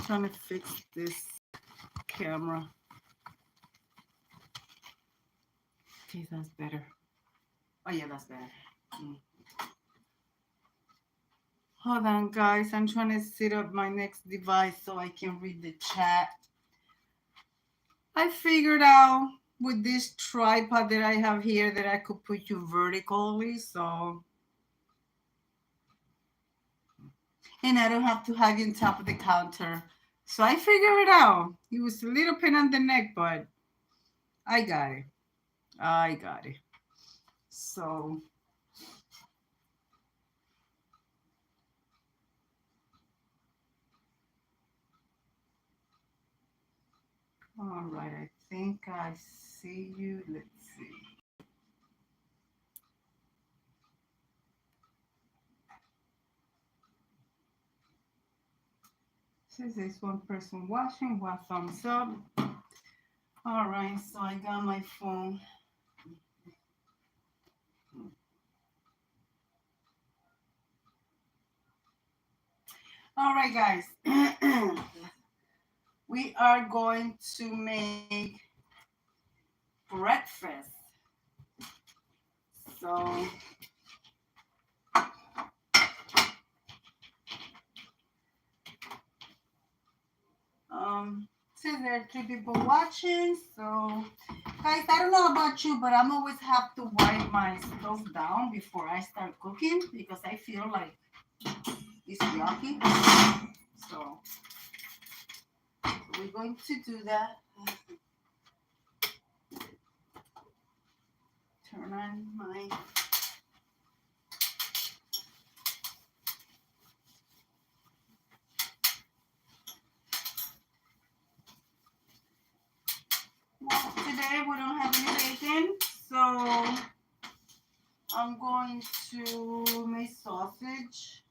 trying to fix this camera. Okay, that's better. Oh yeah, that's better. Hold on, guys. I'm trying to set up my next device so I can read the chat. I figured out with this tripod that I have here that I could put you vertically, so. And I don't have to have you on top of the counter. So I figured it out. It was a little pain on the neck, but I got it. I got it. So. All right, I think I see you. Let's see. Says there's one person watching. One thumbs up. All right, so I got my phone. All right, guys. We are going to make breakfast. So since there are 3 people watching, so guys, I don't know about you, but I'm always have to wipe my stove down before I start cooking because I feel like it's yucky. So we're going to do that. Turn on my today we don't have any bacon, so I'm going to make sausage.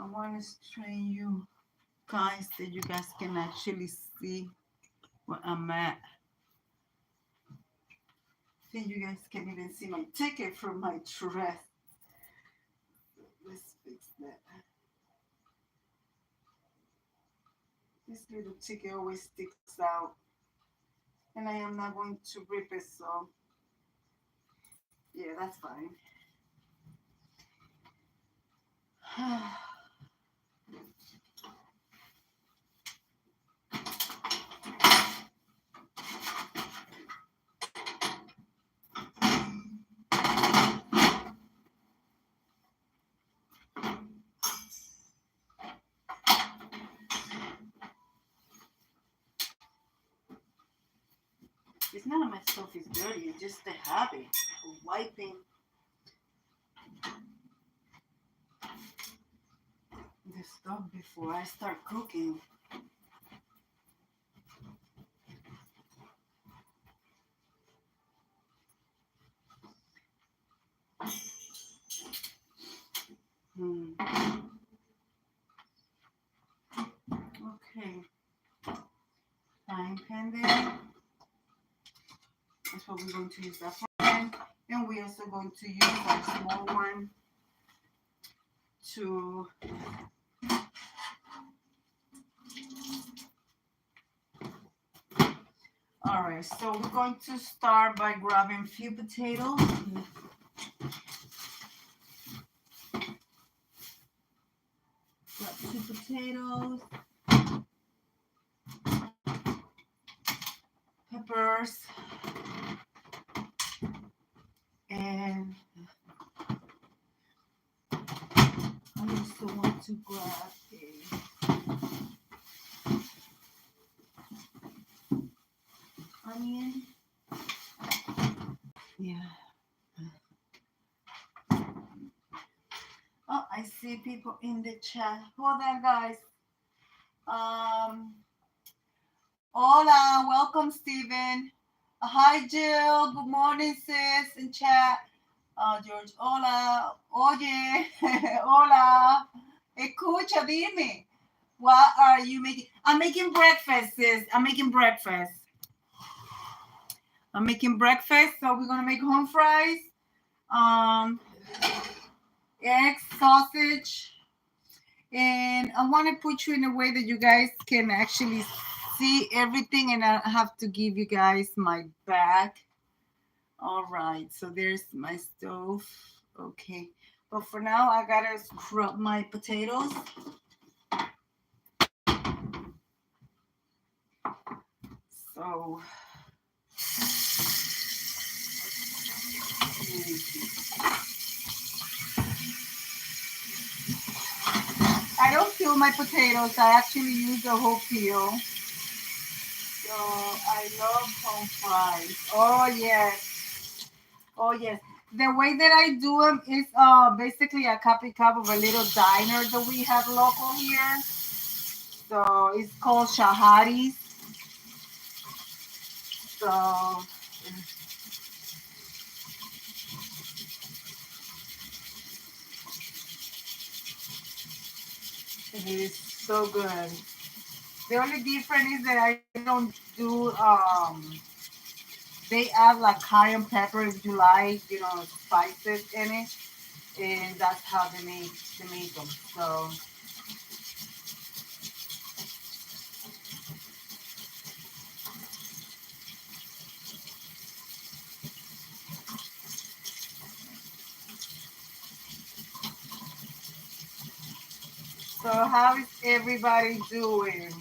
I want to strain you guys that you guys can actually see where I'm at. I think you guys can even see my ticket from my dress. Let's fix that. This little ticket always sticks out. And I am not going to rip it, so yeah, that's fine. It's none of my stuff is dirty, it's just the habit of wiping the stuff before I start cooking. Okay. Frying pan there. That's what we're going to use that for. And we're also going to use that small one to all right, so we're going to start by grabbing a few potatoes. Grab 2 potatoes, peppers, and I also want to grab a onion. Yeah. Oh, I see people in the chat. Hold on, guys. Hola, welcome, Steven. Hi, Jill. Good morning, sis, in chat. George, hola. Oye, hola. Escucha, dime. What are you making? I'm making breakfast, sis. I'm making breakfast. So we're gonna make home fries, um, eggs, sausage, and I want to put you in a way that you guys can actually see everything, and I have to give you guys my back. All right, so there's my stove. Okay, but for now I gotta scrub my potatoes. So I don't peel my potatoes. I actually use the whole peel. So I love home fries. Oh yes. Oh yes. The way that I do them is basically a copycat of a little diner that we have local here. So it's called Shahari's. So it is so good. The only difference is that I don't do they add like cayenne pepper if you like, spices in it, and that's how they make them. So how is everybody doing?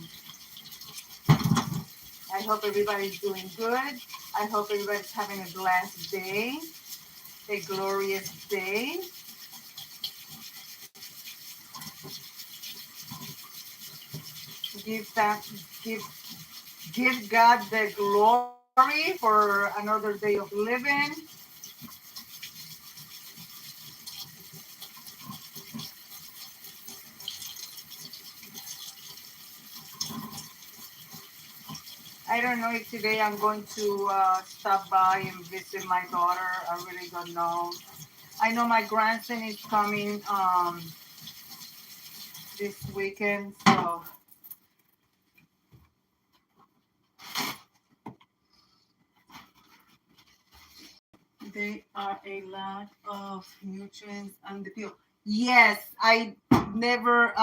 I hope everybody's doing good. I hope everybody's having a blessed day, a glorious day. Give that give give God the glory for another day of living. I don't know if today I'm going to stop by and visit my daughter. I really don't know. I know my grandson is coming this weekend, so they are a lot of nutrients on the peel. Yes, I never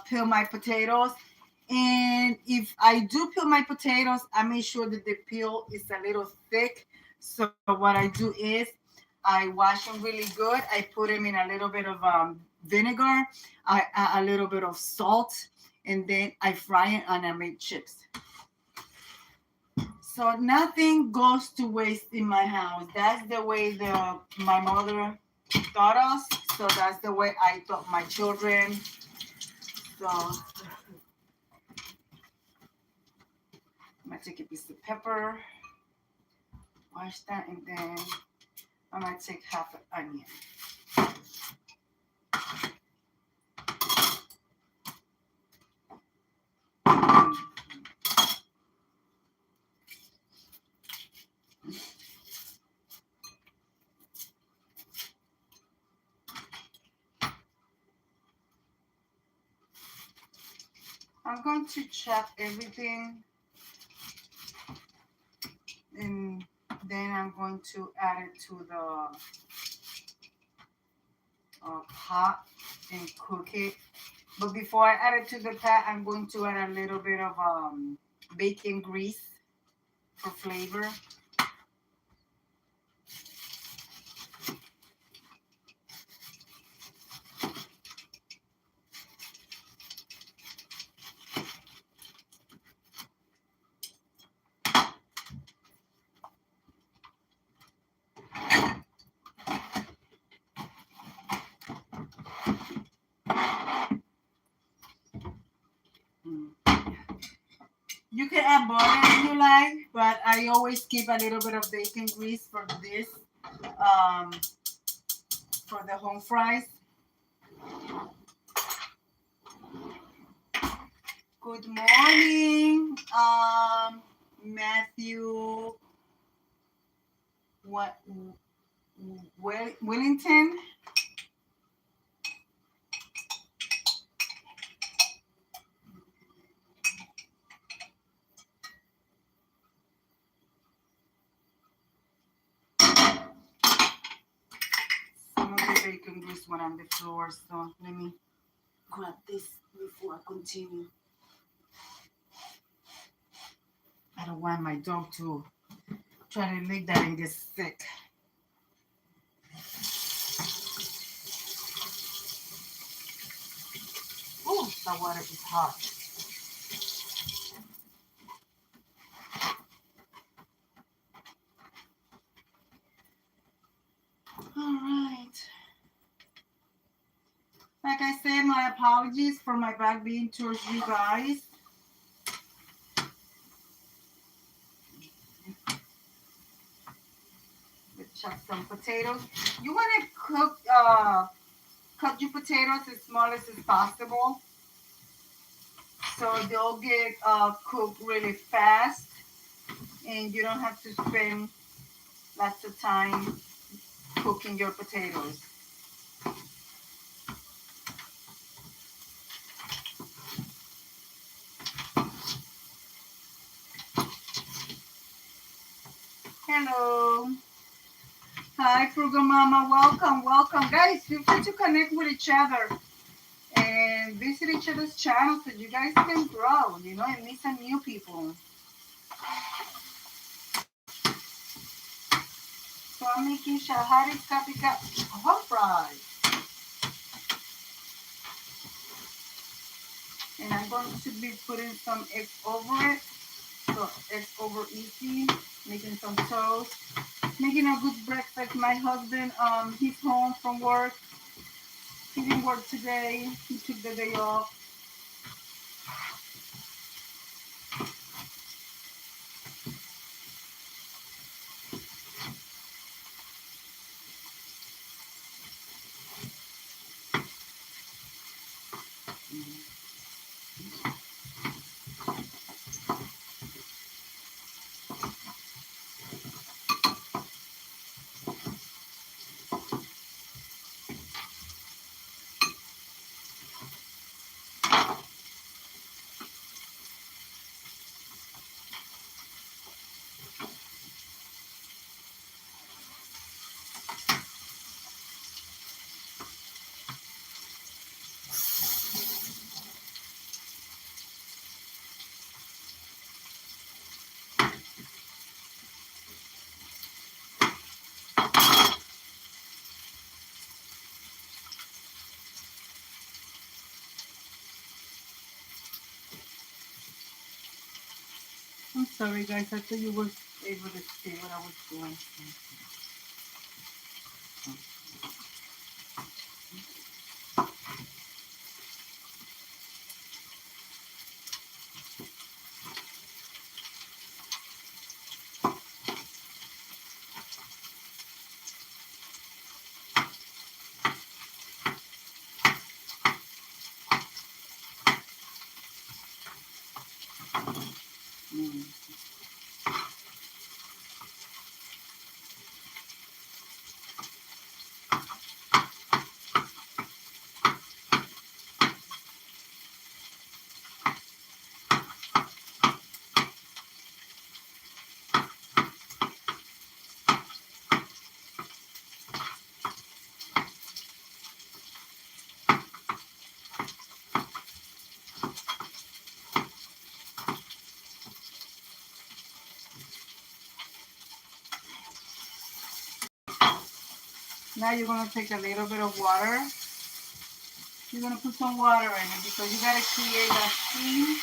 peel my potatoes. And if I do peel my potatoes, I make sure that the peel is a little thick. So what I do is I wash them really good. I put them in a little bit of vinegar, a little bit of salt, and then I fry it and I make chips. So nothing goes to waste in my house. That's the way my mother taught us. So that's the way I taught my children. So I'm gonna take a piece of pepper, wash that, and then I'm gonna take half an onion. I'm going to chop everything, and then I'm going to add it to the pot and cook it. But before I add it to the pot, I'm going to add a little bit of bacon grease for flavor. Mm. You can add butter if you like, but I always keep a little bit of bacon grease for this, um, for the home fries. Good morning, Matthew. What? Wellington. this one on the floor. So let me grab this before I continue. I don't want my dog to try to lick that and get sick. Oh, the water is hot. All right. Like I said, my apologies for my back being towards you guys. Let's chop some potatoes. You want to cut your potatoes as small as possible, so they'll get cooked really fast, and you don't have to spend lots of time cooking your potatoes. Hello. Hi, Frugal Mama. Welcome, welcome. Guys, feel free to connect with each other and visit each other's channels so you guys can grow, and meet some new people. So I'm making shahari kapika hot fries. And I'm going to be putting some eggs over it. So eggs over easy, making some toast, making a good breakfast. My husband, he's home from work. He didn't work today. He took the day off. I'm sorry, guys. I thought you were able to see what I was doing. Now you're going to take a little bit of water. You're going to put some water in it because you got to create a steam.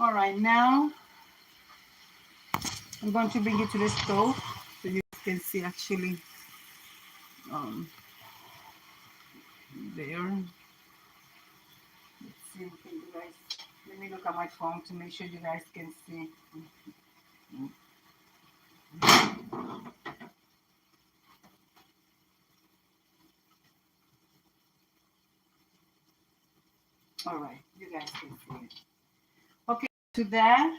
All right, now I'm going to bring it to the stove so you can see actually there. Let's see if you guys, let me look at my phone to make sure you guys can see. All right, you guys can see it. Okay, to that,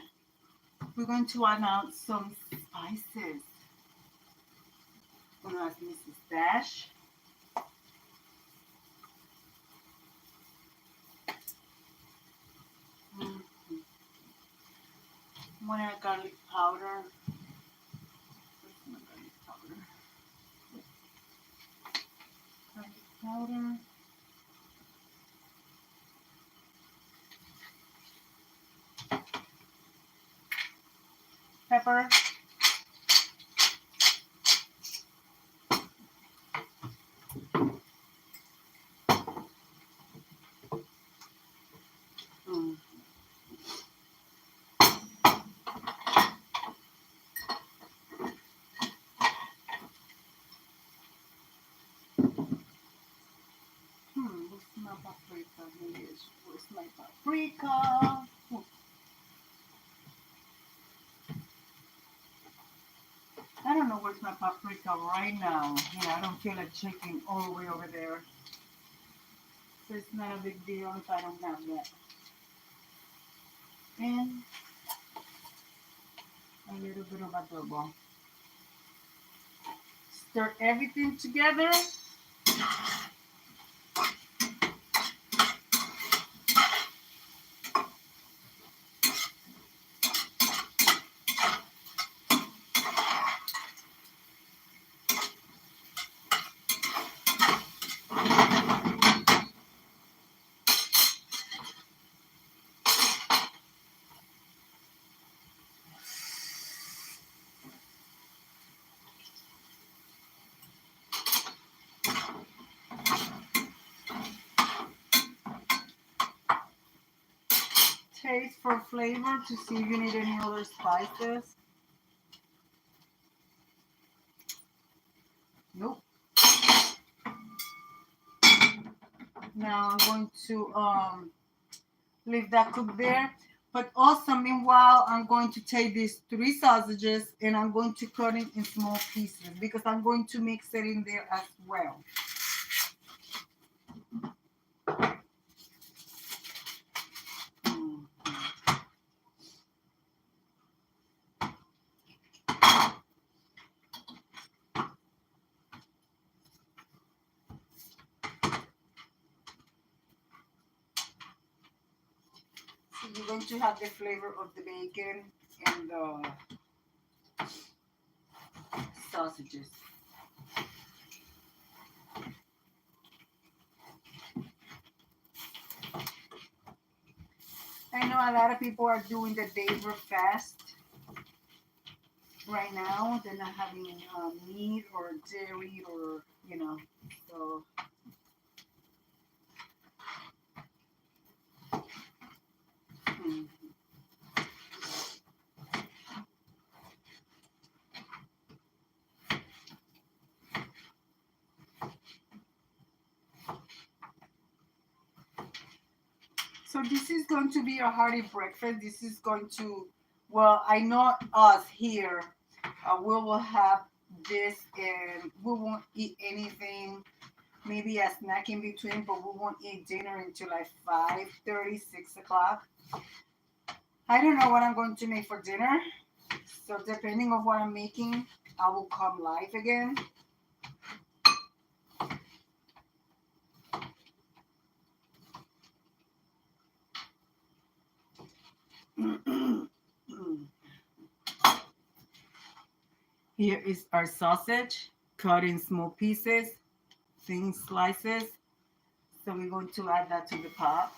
we're going to add out some spices. I'm going to ask Mrs. Dash. One garlic powder. Where's my garlic powder? Garlic powder. Pepper. Mm. Where's my paprika? Where's my paprika? Oh, I don't know where's my paprika right now. I don't feel like checking all the way over there. So it's not a big deal if I don't have that. And a little bit of adobo. Stir everything together. Taste for flavor to see if you need any other spices. Nope. Now I'm going to leave that cook there. But also, meanwhile, I'm going to take these 3 sausages and I'm going to cut it in small pieces because I'm going to mix it in there as well. So you're going to have the flavor of the bacon and the sausages. I know a lot of people are doing the Daver fast right now. They're not having meat or dairy or, so. So this is going to be a hearty breakfast. This is going to, well, I know us here, we will have this and we won't eat anything, maybe a snack in between, but we won't eat dinner until like 5:30, 6 o'clock. I don't know what I'm going to make for dinner. So depending on what I'm making, I will come live again. Here is our sausage cut in small pieces, thin slices. So we're going to add that to the pot.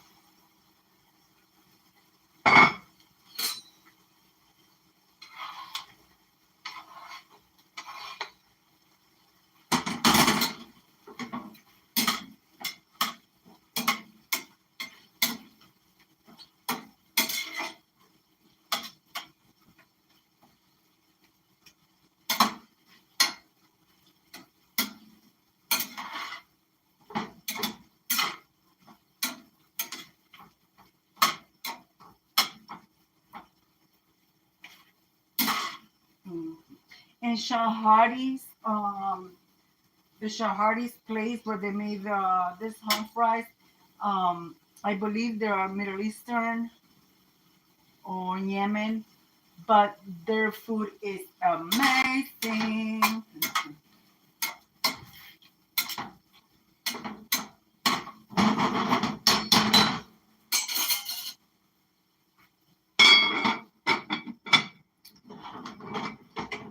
And Shahadi's, the Shahadi's place where they made this home fries, I believe they are Middle Eastern or Yemen, but their food is amazing.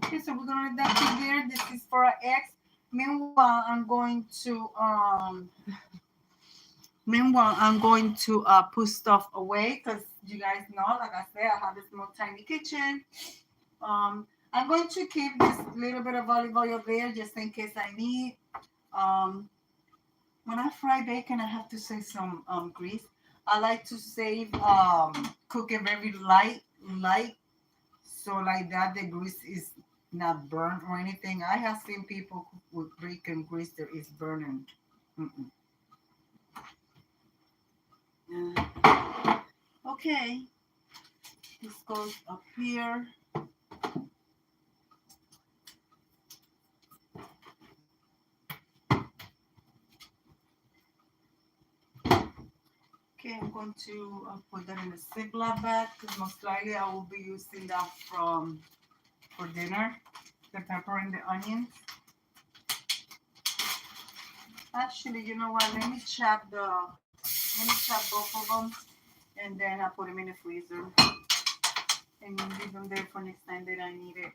Okay, so we're gonna let that be there. This is for our eggs. Meanwhile, I'm going to put stuff away because you guys know, like I said, I have a small tiny kitchen. I'm going to keep this little bit of olive oil there just in case I need. Um, when I fry bacon, I have to save some grease. I like to save cook it very light, so like that the grease is not burnt or anything. I have seen people cook with bacon grease that is burning. Mm-mm. Okay, this goes up here. Okay, I'm going to put that in a Ziploc bag because most likely I will be using that for dinner. The pepper and the onions. Actually, you know what? Let me chop both of them, and then I put them in the freezer and leave them there for next time that I need it.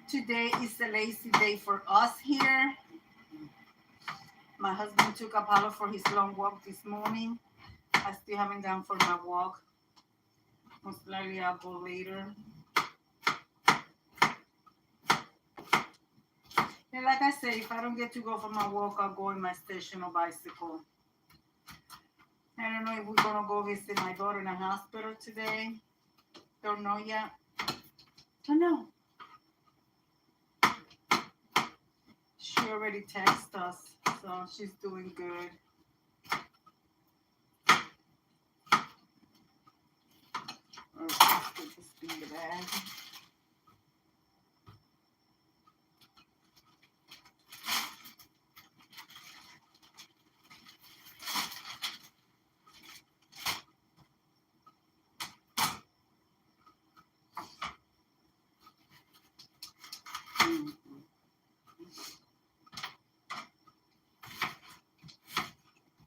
Today is a lazy day for us here. My husband took Apollo for his long walk this morning. I still haven't gone for my walk. Most likely I'll go later. And like I say, if I don't get to go for my walk, I'll go in my stationary bicycle. I don't know if we're gonna go visit my daughter in the hospital today. Don't know yet. Don't know. She already texted us, so she's doing good. Let's put this in the bag.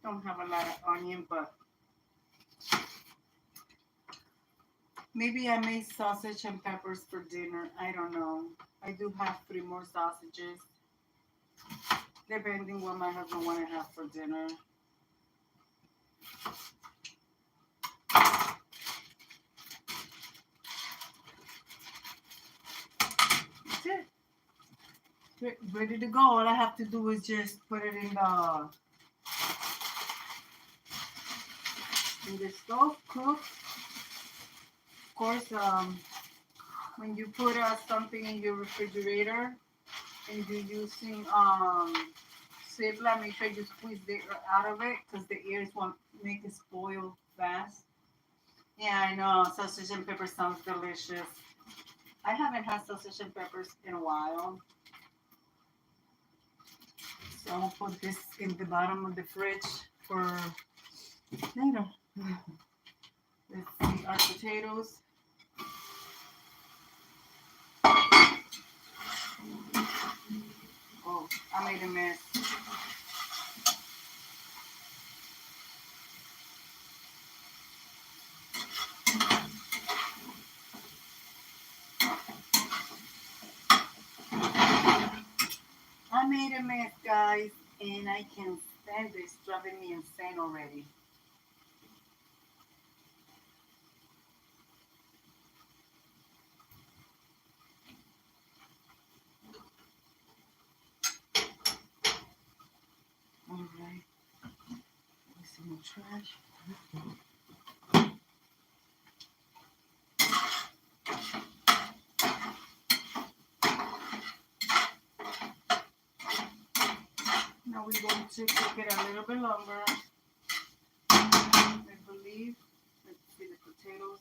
Don't have a lot of onion, but maybe I made sausage and peppers for dinner. I don't know. I do have 3 more sausages, depending what my husband want to have for dinner. That's it. Ready to go. All I have to do is just put it in the stove, cook. Of course, when you put something in your refrigerator and you're using Ziploc, make sure you squeeze the air out of it because the air won't make it spoil fast. Yeah, I know. Sausage and pepper sounds delicious. I haven't had sausage and peppers in a while. So I'll put this in the bottom of the fridge for later. Let's see our potatoes. Oh, I made a mess. I made a mess, guys, and I can stand this driving me insane already. trash. Now we're going to cook it a little bit longer. I believe. Let's see the potatoes.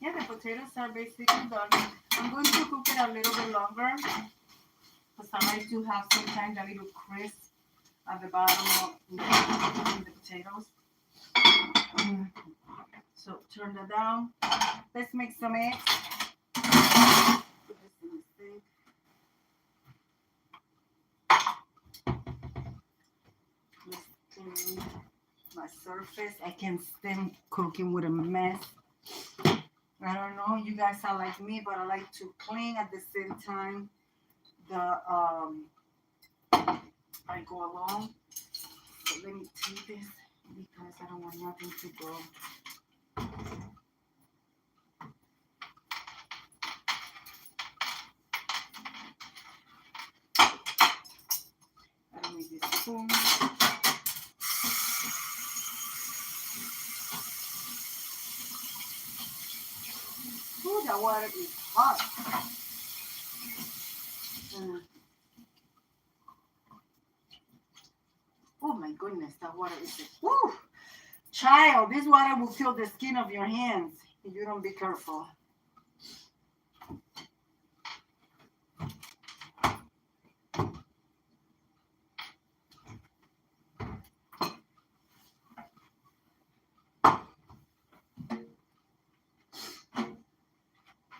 Yeah, the potatoes are basically done. I'm going to cook it a little bit longer because I like to have sometimes a little crisp at the bottom of the potatoes. So turn that down. Let's make some eggs. Put this in the sink. Let's clean my surface. I can't stand cooking with a mess. I don't know, you guys are like me, but I like to clean at the same time I go along. So let me take this because I don't want nothing to go. I don't need this spoon. Ooh, that water is hot. Oh my goodness, that water is woo! Child, this water will kill the skin of your hands if you don't be careful.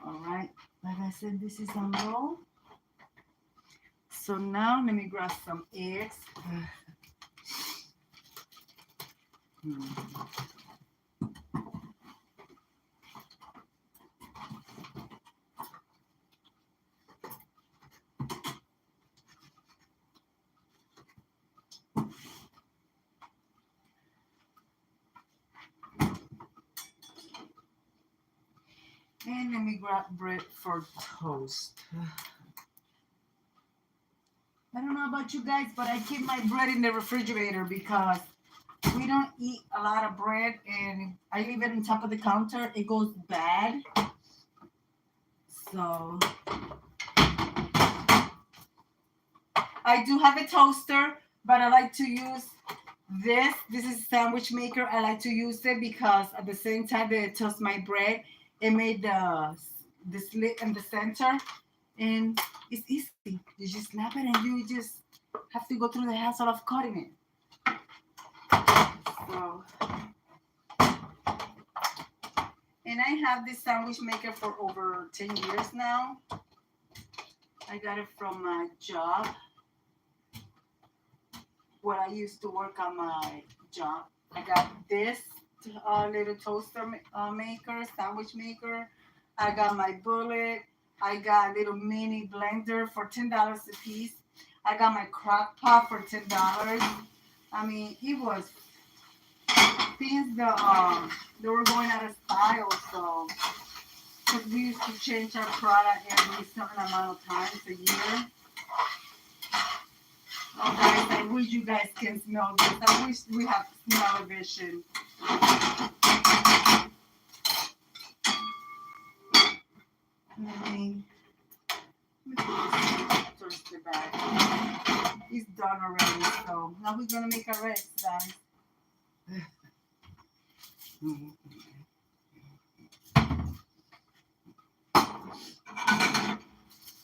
All right, like I said, this is on low. So now let me grab some eggs. And let me grab bread for toast. I don't know about you guys, but I keep my bread in the refrigerator because we don't eat a lot of bread, and I leave it on top of the counter. It goes bad. So I do have a toaster, but I like to use this. This is a sandwich maker. I like to use it because at the same time that it toasts my bread, it made the slit in the center, and it's easy. You just snap it, and you just have to go through the hassle of cutting it. So, and I have this sandwich maker for over 10 years now. I got it from my job where I used to work on my job. I got this little toaster maker, sandwich maker. I got my bullet. I got a little mini blender for $10 a piece. I got my crock pot for $10. I mean, it was things that they were going out of style. So, because we used to change our product every certain amount of times a year. Oh, guys, I wish you guys can smell this. I wish we have smell-o-vision. Let me toast it back. It's done already, so now we're gonna make our eggs, guys.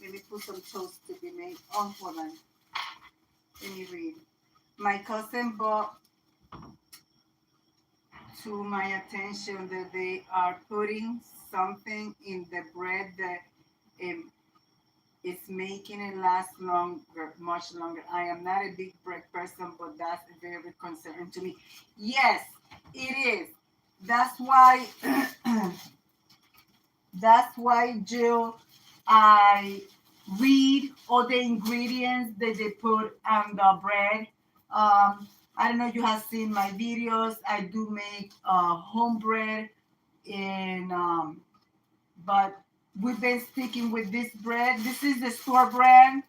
Maybe put some toast to be made. Oh, hold on. Let me read. My cousin brought to my attention that they are putting something in the bread that it's making it last longer, much longer. I am not a big bread person, but that's very concerning to me. Yes, it is. That's why. That's why, Jill, I read all the ingredients that they put on the bread. I don't know if you have seen my videos. I do make home bread, and but we've been sticking with this bread. This is the store brand.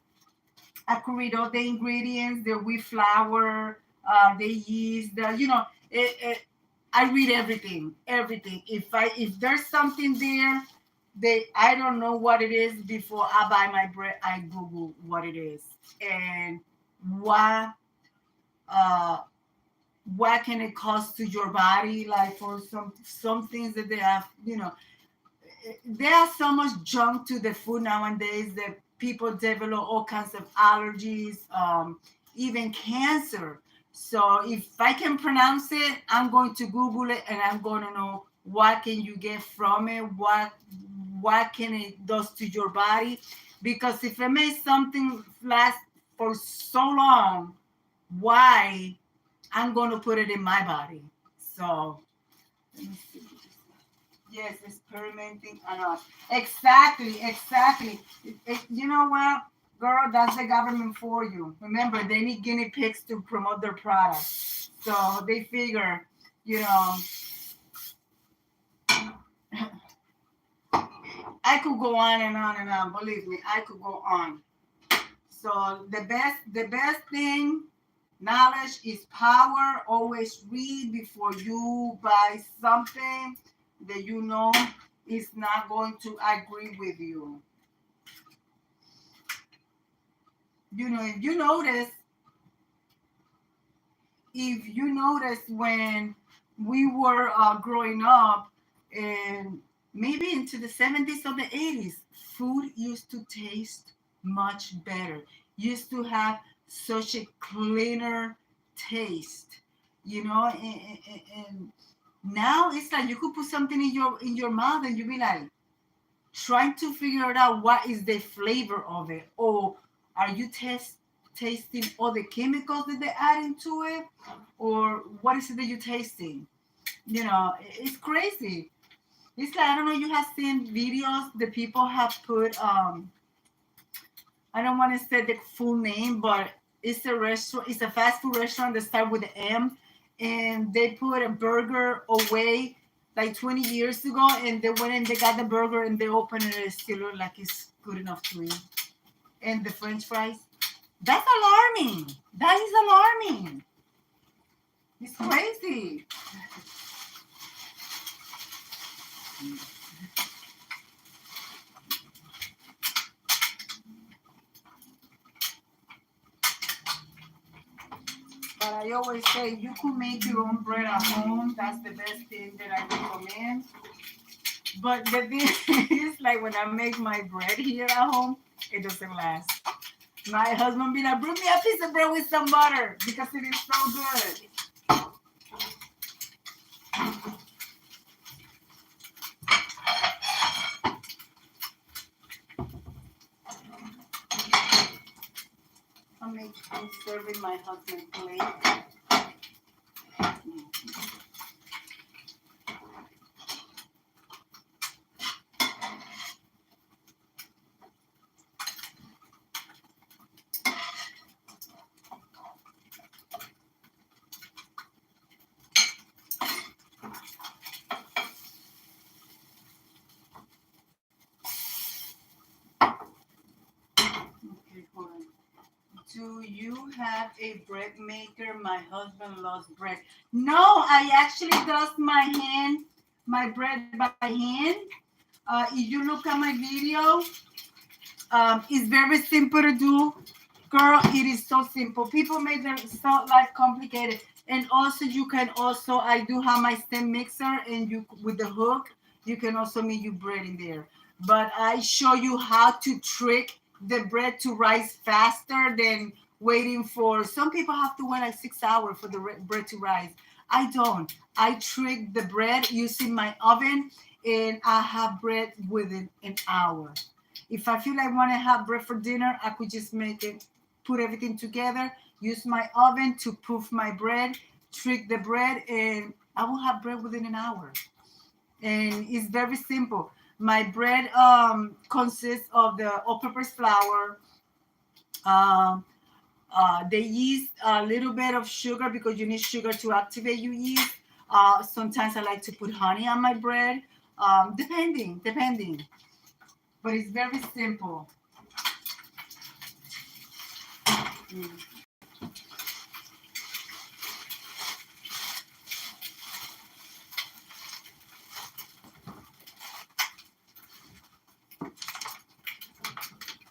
I could read all the ingredients: the wheat flour, the yeast, I read everything, everything. If there's something there, I don't know what it is before I buy my bread. I Google what it is and what uh what can it cost to your body. Like for some things that they have, there's so much junk to the food nowadays that people develop all kinds of allergies, even cancer. So if I can pronounce it, I'm going to Google it and I'm going to know what can you get from it, what can it does to your body. Because if it makes something last for so long, why I'm going to put it in my body? So let me see. Yes, experimenting enough. Exactly, exactly. You know what, girl? That's the government for you. Remember, they need guinea pigs to promote their product. So they figure, you know, I could go on and on and on. Believe me, I could go on. So the best thing, knowledge is power. Always read before you buy something that you know is not going to agree with you. If you notice when we were growing up, and maybe into the 70s or the 80s, food used to taste much better, used to have such a cleaner taste, and now it's like you could put something in your mouth and you be like trying to figure it out what is the flavor of it, or are you tasting all the chemicals that they're adding to it, or what is it that you're tasting? It's crazy. It's like, I don't know, you have seen videos that people have put, I don't want to say the full name, but it's a fast food restaurant that starts with an M, and they put a burger away like 20 years ago, and they went and they got the burger and they opened it and it still look like it's good enough to eat. And the French fries, that's alarming. That is alarming. It's crazy. But I always say you could make your own bread at home. That's the best thing that I recommend. But the thing is, like when I make my bread here at home, it doesn't last. My husband be like, bring me a piece of bread with some butter because it is so good. I'm serving my husband plate. Okay, hold on. Do you have a bread maker? My husband loves bread. No, I actually dust my bread by hand. If you look at my video, it's very simple to do. Girl, it is so simple. People make their life complicated. And also, I do have my stand mixer, and you with the hook, you can also make your bread in there. But I show you how to trick the bread to rise faster than waiting for. Some people have to wait like 6 hours for the bread to rise. I don't. I trick the bread using my oven, and I have bread within an hour. If I feel like want to have bread for dinner, I could just make it, put everything together, use my oven to proof my bread, trick the bread, and I will have bread within an hour. And it's very simple. My bread consists of the all-purpose flour, um, the yeast, a little bit of sugar because you need sugar to activate your yeast. Sometimes I like to put honey on my bread, depending. But it's very simple. Mm.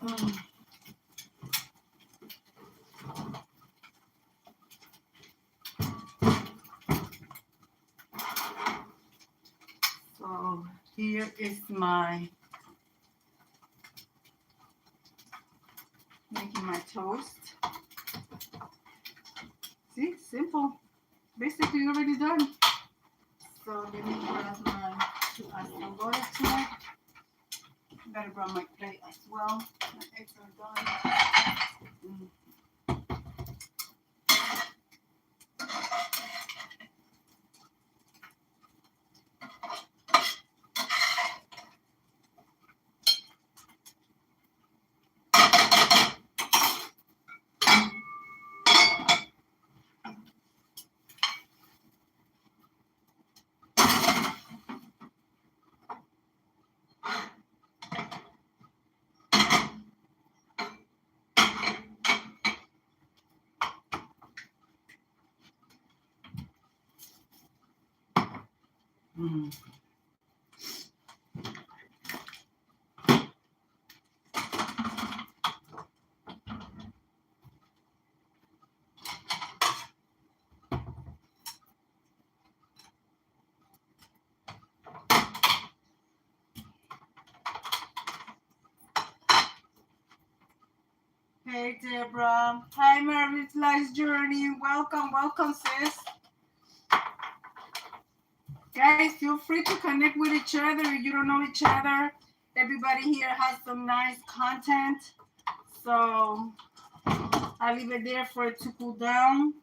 Mm. So here is my making my toast. See, simple. Basically already done. So let me grab my add some butter to it. Gotta grab my plate as well. My eggs are done. Mm. Mm. Hey Deborah. Hi Mary's Life's Journey. Welcome, welcome sis. Guys, feel free to connect with each other if you don't know each other. Everybody here has some nice content. So I'll leave it there for it to cool down.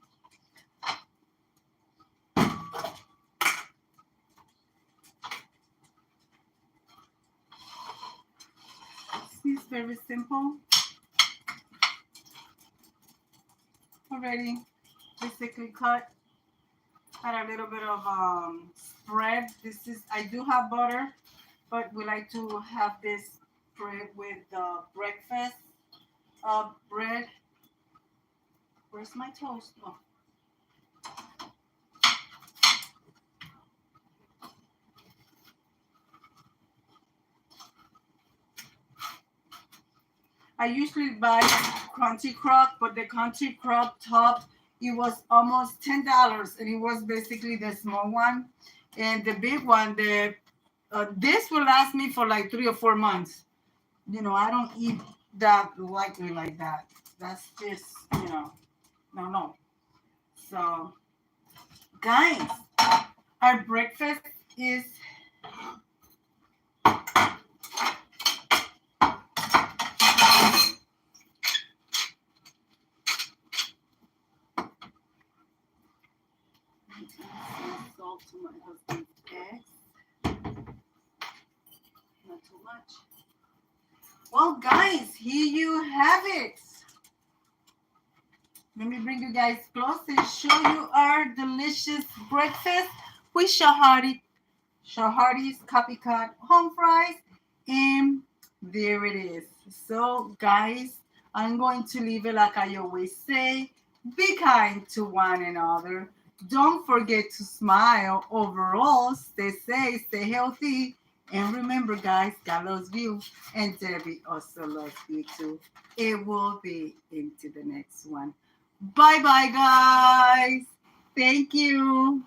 It's very simple. Already basically cut. Add a little bit of spread. This is, I do have butter, but we like to have this spread with breakfast bread. Where's my toast? Oh. I usually buy Crunchy Crock, but the Crunchy Crock top, it was almost $10, and it was basically the small one. And the big one, this will last me for like 3 or 4 months. You know, I don't eat that lightly like that. That's just, no. So, guys, our breakfast is salt to my husband's eggs. Not too much. Well, guys, here you have it. Let me bring you guys close and show you our delicious breakfast with Shahadi's Copycat Home Fries. And there it is. So, guys, I'm going to leave it like I always say. Be kind to one another. Don't forget to smile. Overall, stay safe, stay healthy. And remember, guys, God loves you. And Debbie also loves you too. It will be into the next one. Bye-bye, guys. Thank you.